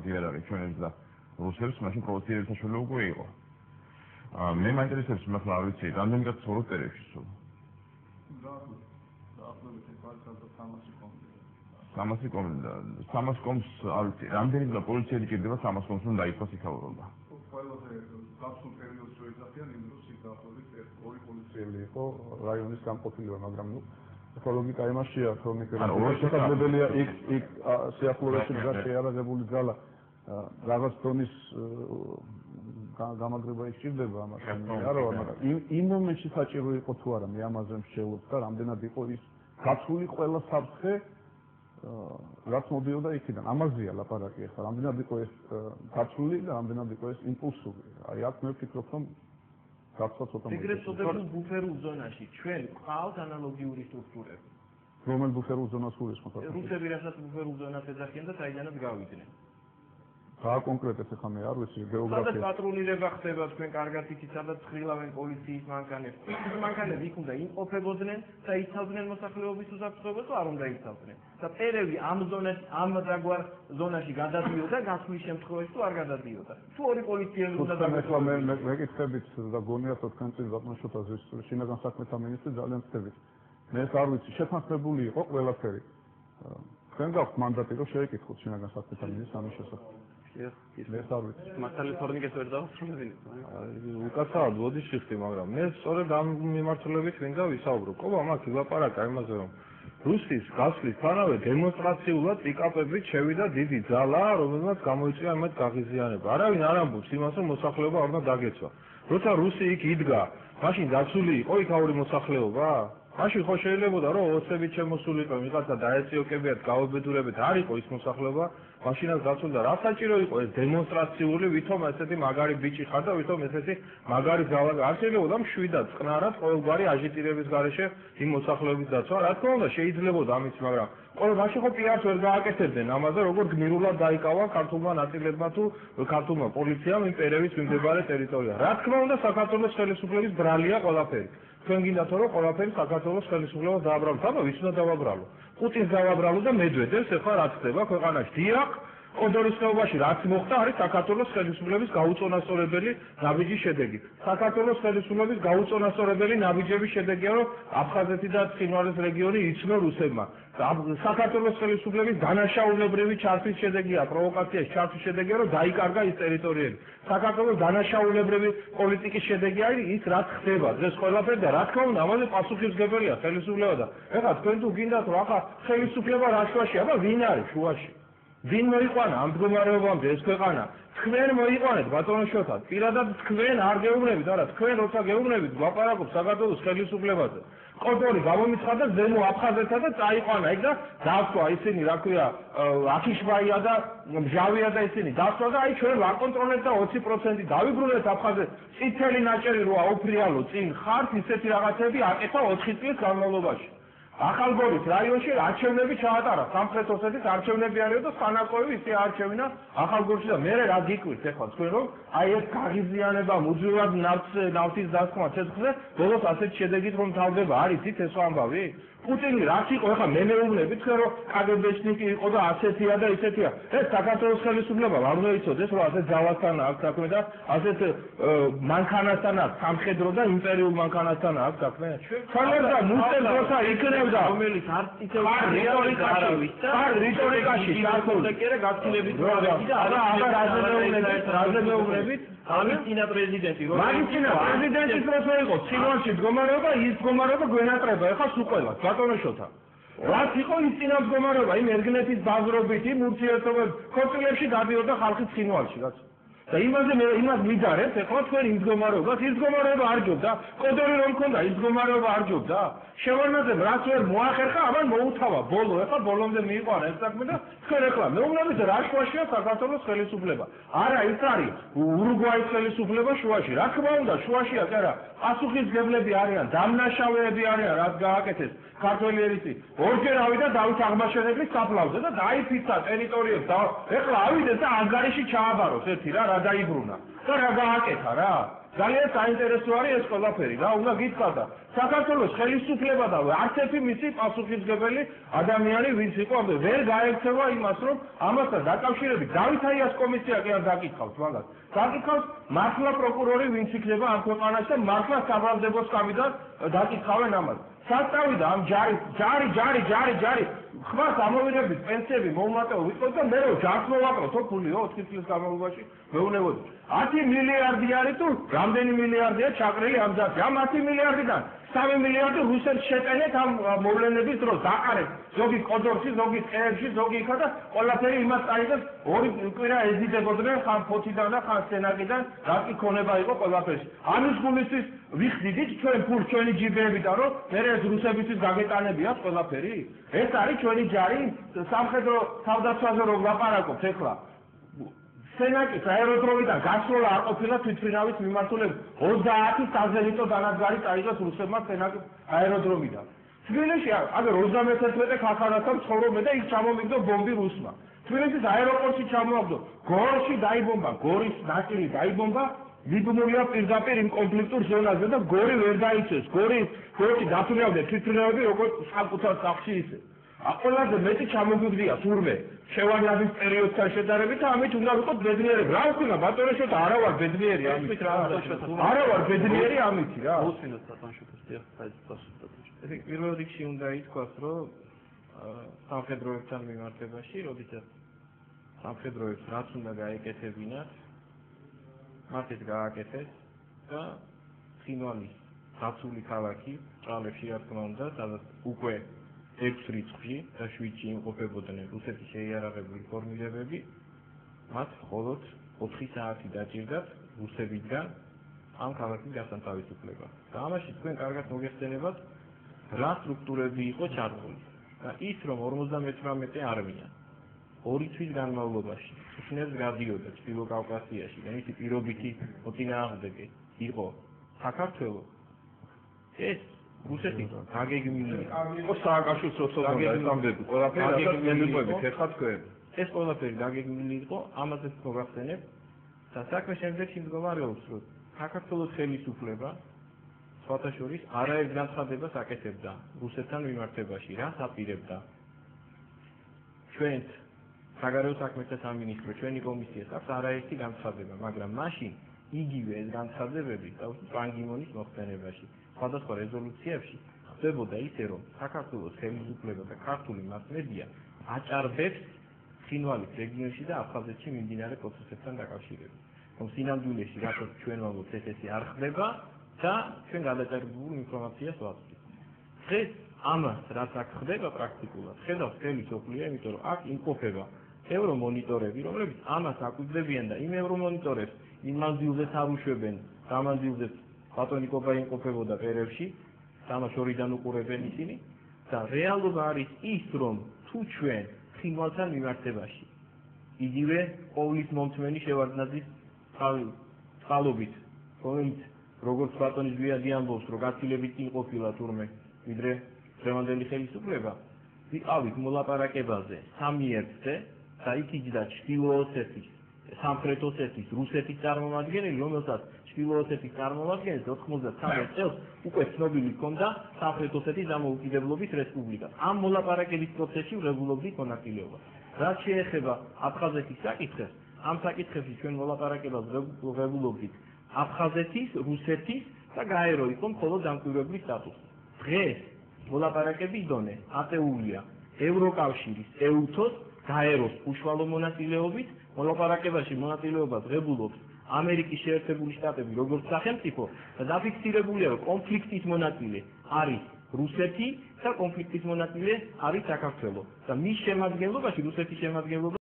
მარტივი არ არის ჩვენებს და რუსებს, მაშინ პროვოცირების საშუალება უკვე იყო. მე მაინტერესებს მართლა არ ვიცი, რამდენი გაცხოვროთ პერიოდში სულ. დაახლოებით 300 კომი და 300 კომს არ ვიცი, რამდენი და პოლიციელი ჭირდება 300 კომს რომ დაიწყოს იქაურობა. ყველაზე გასულ პერიოდს რო ეძახიან, იმ დროს იქ დაახლოებით 2 პოლიციელი იყო რაიონის გამყოფილება, მაგრამ ახლა ლოგიკა იმაშია, რომ შესაძლებელია იქ სიახლოვეში დგას შეიარაღებული ძალა რაღაც დონის გამაგრება ისჭირდება ამასთან. არა, მაგრამ იმ მომენტში საჭირო იყო თუ არა, მე ამაზე მშეულობ და რამდენად იყო ის გაცვლილი ყველა საფრთხე რაც მოდიოდა იქიდან. ამაზეა ლაპარაკი ახლა, რამდენად იყო ეს გაცვლილი და რამდენად იყო ეს იმპულსური. აი აქ მე ვფიქრობ, რომ გაცვლა ცოტა მოიწევს. ეგრეთ წოდებულ ბუფერულ ზონაში ჩვენ გვყავთ ანალოგიური სტრუქტურები. რომელ ბუფერულ ზონას გულისხმობთ? რუსები რასაც ბუფერულ ზონას ეძახიან და საიდანაც გავიდნენ. კონკრეტულად ახლა მე არ ვიცი გეოგრაფია. სადაც პატრულირება ხდება თქვენ კარგად იცით, სადაც ხილავენ პოლიციის მანქანები. ის მანქანები იქ უნდა იმყოფებოდნენ და იცავდნენ მოსახლეობის უსაფრთხოებას თუ არ უნდა იცავდნენ. და პერევი ამ ზონაში, ამ დაგვარ ზონაში გადადიოდა გასვლის შემთხვევაში თუ არ გადადიოდა. თუ ორი პოლიციელი უნდა ახლა მე მეკითხებით და გონიათ თქვენ წინ ბატონიშოთაზის შინაგან საქმეთა მინისტრი ძალიან ვწდებით. მე არ ვიცი, შეთანხმებული იყო ყველაფერი. თქვენ გაქვთ მანდატი რომ შეეკითხოთ შინაგან საქმეთა მინისტრს ამის შესახებ. მე არ ვიცი. მასალის თორნიკეს ვერ დავასრულებინებ. უკაცრავად ვოდის შეხტი, მაგრამ მე სწორედ ამ მიმართულებით მინდა ვისაუბრო. ყოლა მაგ ილაპარაკა იმაზე, რომ რუსის გასვლისთანავე დემონსტრაციულად პიკაპებით შევიდა დიდი ძალა, რომელმაც გამოიწვია იმათ გაღიზიანება. არავინ არ ამბობს იმას, რომ მოსახლეობა არ უნდა დაგეცვა. როცა რუსი იქ იდგა, მაშინ დაცული იყო იქაური მოსახლეობა? მაშინ ხო შეიძლებოდა რომ ოცებით შემოსულიყო ვიღაცა დაეციოკებიათ, გაუბედურებათ, არ იყო ის მოსახლეობა, მაშინაც დაცული და რა საჭირო იყო ეს დემონსტრაციული, ვითომ ესეთი მაგარი ბიჭი ხარ და ვითომ ესეთი მაგარი ძალა არ შეიძლებოდა მშვიდად, წყნარად ყოველგვარი აჟიტირების გარეშე იმ მოსახლეობის დაცვა, რა თქმა უნდა შეიძლებოდა ამის, მაგრამ ყოველ მაშინ ხო პიარს ვერ გააკეთებდნენ ამაზე, როგორ გმირულად დაიკავა ქართულმა ნაწილებმა თუ ქართულმა პოლიციამ იმ პერევის მიმდებარე ტერიტორია. რა თქმა უნდა საქართველოს ხელისუფლების ბრალია ყველაფერი. თქვენ გინდათ რომ ყველაფერი საქართველოს ხელისუფლებას დააბრალოთ, აბა ვის უნდა დავაბრალო? პუტინს დავაბრალო და მედვედევს ახლა რა ხდება ქვეყანაში? დიახ, კოდორის ხეობაში რაც მოხდა არის საქართველოს ხელისუფლების გაუწონასწორებელი ნაბიჯის შედეგი. საქართველოს ხელისუფლების გაუწონასწორებელი ნაბიჯების შედეგია, რომ აფხაზეთი და ცხინვალის რეგიონი იცნო რუსებმა. საქართველოს ხელისუფლების დანაშაულებრივი ჩართვის შედეგია, პროვოკაციაში ჩართვის შედეგია, რომ დაიკარგა ის ტერიტორიები. საქართველოს დანაშაულებრივი პოლიტიკის შედეგი არის ის, რაც ხდება დღეს ყველაფერი და რა თქმა უნდა, ამაზე პასუხისმგებელია ხელისუფლება და ეხლა თქვენ თუ გინდათ რომ ახლა ხელისუფლება რა შუაში, აბა ვინ არის შუაში? ვინ მოიყვანა ამ მდგომარეობამდე ეს ქვეყანა? თქვენ მოიყვანეთ ბატონო შოთა, პირადად თქვენ არ გეუბნებით, არა, თქვენ როცა გეუბნებით, გვაპარაკობ საქართველოს ხელისუფლებაზე. კოდორი გამომიცხადა ზემო აფხაზეთსა და წაიყვანა იქ და დასვა ისინი, რა ქვია, აქიშბაია და მჟავია და ისინი დასვა და აი ჩვენ ვაკონტროლეთ და 20% დავიბრუნეთ აფხაზეთს. წითელი ნაჭერი როა უფრიალო წინ ხართ, ისეთი რაღაცები აკეთა 4 წლის განმავლობაში. ახალგორის რაიონში არჩევნები ჩაატარა, სამხრეთ ოსეთის არჩევნები არისო და სანაკოევი ისე არჩევინა ახალგორში და მე რა გიკვირთ ეხლა თქვენ რომ აი ეს გაღიზიანება მუდმივად ნავთის დასხმა ცეცხლზე ბოლოს ასეთ შედეგით რომ თავდება არის იცით ეს ამბავი? პუტინი რაც იყო ეხლა მე მეუბნები თქვენ რომ კგბ-შნიკი იყო და ასეთია და ისეთია. ეს საქართველოს ხელისუფლება არ უნდა იცოდეს რომ ასეთ ძალასთან აქვს საქმე და ასეთ მანქანასთან აქვს სამხედრო და იმპერიულ მანქანასთან აქვს საქმე. ხალხი და მუსტერ როცა იქნებდა რომელიც არ იცის რიტორიკაში ჩართულდა კიდე გაცილებით და რაზე მეუბნებით ამის წინა პრეზიდენტი რომ მაგის წინა პრეზიდენტის როცა იყო ცხინვალში მდგომარეობა ის მდგომარეობა გვენატრება ეხლა სულ ყველას ბატონო შოთა რაც იყო ის წინა მდგომარეობა იმ ერგნეთის ბაზრობით იმ ურთიერთობებს ქორწილებში გადიოდა ხალხი ცხინვალში რაც და იმას მიდარებთ ეხლა თქვენ იმ მდგომარეობას ის მდგომარეობა არ ჯობდა კოდორი რომ მქონდა ის მდგომარეობა არ ჯობდა შევარნაძემ რაც ვერ მოახერხა ამან მოუთავა ბოლო ეხლა ბოლომდე მიიყვანა ეს საქმე და თქვენ ეხლა მეუბნებით რა შუაშია საქართველოს ხელისუფლება არა ის არის ურუგვაის ხელისუფლება შუაში რა თქმა უნდა შუაშია კი არა პასუხისმგებლები არიან დამნაშავეები არიან რაც გააკეთეს ქართველი ერისი ორჯერ ავიდა დავით აღმაშენებლის საფლავზე და დაიფიცა ტერიტორიებს და ეხლა ავიდეს და ანგარიში ჩააბაროს ერთი რა დაიბრუნა და რა გააკეთა რა ძალიან საინტერესო არის ეს ყველაფერი რა უნდა გითხრათ საქართველოს ხელისუფლება და არც ერთი მისი პასუხისმგებელი ადამიანი ვინც იყო ამბე ვერ გაექცევა იმას რომ ამასთან დაკავშირებით დავითაიას კომისია კი არ დაკითხავს მაგას დაკითხავს მართლა პროკურორი ვინც იქნება ამ ქვეყანაში და მართლა საბრალდებოს კამიდან დაკითხავენ ამას სასტავი და ამ ჯარი ხმას ამოვიდებით პენსიები მოუმატებო ვიყოთ და მე რომ ჯარს მოვაკროთ ფულიო 4 წლის განმავლობაში მეუნებოდი 10 მილიარდი არის თუ რამდენი მილიარდია ჩაკრილი ამ ჯარში ამ 10 მილიარდიდან 3 მილიარდი რუსეთს შეტანეთ ამ მოვლენების დროს დაყარეთ ზოგი კოდორში ზოგი ყეებში ზოგი იქა და ყველაფერი იმას წაიღეს ორი კვირა ეზიდებოდნენ ხან ფოთიდან და ხან სენაკიდან რა კი ქონება იყო ყველაფერში ამის გულისთვის ვიხდიდით ჩვენ ფულს ჩვენი ჯიბეებიდან რომ მე ეს რუსებისთვის გაგეტანებიათ ყველაფერი ეს არის ჩვენი ჯარი სამხედრო თავდაცვაზე რომ ლაპარაკობთ ეხლა სენაკის აეროდრომიდან გასროლა არ ყოფილა თვითმფრინავის მიმართულებით 30 საზელიტო დანადგარი წაიღეს რუსებმა სენაკის აეროდრომიდან თბილისში აგერ 31 ქარხანასთან ცხოვრობდნენ და იქ ჩამომიგდო ბომბი რუსმა თბილისის აეროპორტში ჩამოაგდო გორში დაიბომბა გორის ნაწილი დაიბომბა მიბმულია პირდაპირ იმ კონფლიქტურ ზონაზე და გორი ვერ დაიცეს გორში დათუნებდნენ თვითმფრინავები როგორც საკუთარ სახლში ისე ყველაზე მეტი ჩამოგვიგდია თურმე შევარდნაძის პერიოდთან შედარებით და ამით უნდა ვიყოთ ბედნიერები. რა ვქნა ბატონეშოთ არა ვარ ბედნიერი ამით. არა ვარ ბედნიერი ამით რა. ესე პირველ რიგში უნდა ითქვას, რომ სამხედროებთან მიმართებაში, როდესაც სამხედროებს რაც უნდა გაეკეთებინათ, მათ ეს გააკეთეს და ცხინვალის დაცული ქალაქი ჭალებში რა თქმა უნდა, სადაც უკვე 6 რიცხვი და 7-ში იმყოფებოდნენ რუსეთის შეიარაღებული ფორმირებები, მათ მხოლოდ 4 საათი დაჭირდათ რუსებიდან ამ ქალაქის გასამთავისუფლება. და ამაში თქვენ კარგად მოგეხსენებათ, რა სტრუქტურები იყო ჩართული. და ის რომ 58 არმია 2 თვის განმავლობაში უშნებს გადიოდა ჩრდილო კავკასიაში და მისი პირობითი მოწინააღმდეგე იყო საქართველოს ეს რუსეთის გაგეგმილი იყო სააკაშვილის სოციალ-დემოკრატები ყველაფერი გაგეგმილებით ეხლა თქვენ ეს ყველაფერი გაგეგმილი იყო ამაზეც მოგახსენებ და საქმე შემდეგში მდგომარეობს რომ საქართველოს ხელისუფლება სხვათა შორის არაერთ განცხადებას აკეთებდა რუსეთთან მიმართებაში რას აპირებდა ჩვენ საგარეო საქმეთა სამინისტრო ჩვენი კომისიას აქვს არაერთი განცხადება მაგრამ მაშინ იგივე ეს განცხადებები თავის პანგიმონის მოხსენებაში სხვადასხვა რეზოლუციებში ხდებოდა ისე რომ საქართველოს ხელისუფლება და ქართული მასმედია აჭარბებს ცხინვალის რეგიონში და აფხაზეთში მიმდინარე პროცესებთან დაკავშირებით. რომ სინამდვილეში რატო ჩვენ ვამბობთ ესე არ ხდება და ჩვენ გადაჭარბებულ ინფორმაციას ვაწვდით. დღეს ამას რაც აქ ხდება პრაქტიკულად ხედავს მთელი სოფლიო, იმიტომ რომ აქ იმყოფება ევრომონიტორები, რომლებიც ამას აკვირდებიან და იმ ევრომონიტორებს იმ მანძილზე თავუშვებენ, გამანძილზე ბატონიკობა იმყოფებოდა პერებში, ამას ორიდან უყურებენ ისინი და რეალობა არის ის, რომ თუ ჩვენ ცხინვალთან მიმართებაში იგივე ყოვლის მომთმენი შევარდნაძის წყალობით, რომელიც როგორც ბატონი ზვიადი ამბობს, რომ გაცილებით კი ყოფილა თურმე, ვიდრე დღევანდელი ხელისუფლება, ვიყავით მოლაპარაკებაზე 3-ზე და იქ იჯდა ჩრდილო-ოსეთის, სამხრეთ ოსეთის, რუსეთის წარმომადგენელი, რომელსაც ჩრდილო-ოსეთის წარმომადგენელს 93 წელს უკვე ცნობილი ჰქონდა სამხრეთ ოსეთის დამოუკიდებლობის რესპუბლიკა. ამ მოლაპარაკების პროცესში ვრებულობდით მონაწილეობა. რაც შეეხება აფხაზეთის საკითხებს, ამ საკითხებში ჩვენ მოლაპარაკებას ვრებულობდით აფხაზეთის, რუსეთის და გაერო იყო მხოლოდ დამკვირვებლის სტატუსი. დღეს მოლაპარაკების დონე აწეულია ევროკავშირის, ეუთოს, გაეროს უშუალო მონაწილეობით, მოლაპარაკებაში მონაწილეობას ღებულობს ამერიკის შეერთებული შტატები როგორც სახელმწიფო და დაფიქსირებულია რომ კონფლიქტის მონაწილე არის რუსეთი და კონფლიქტის მონაწილე არის საქართველო და მის შემადგენლობაში რუსეთის შემადგენლობა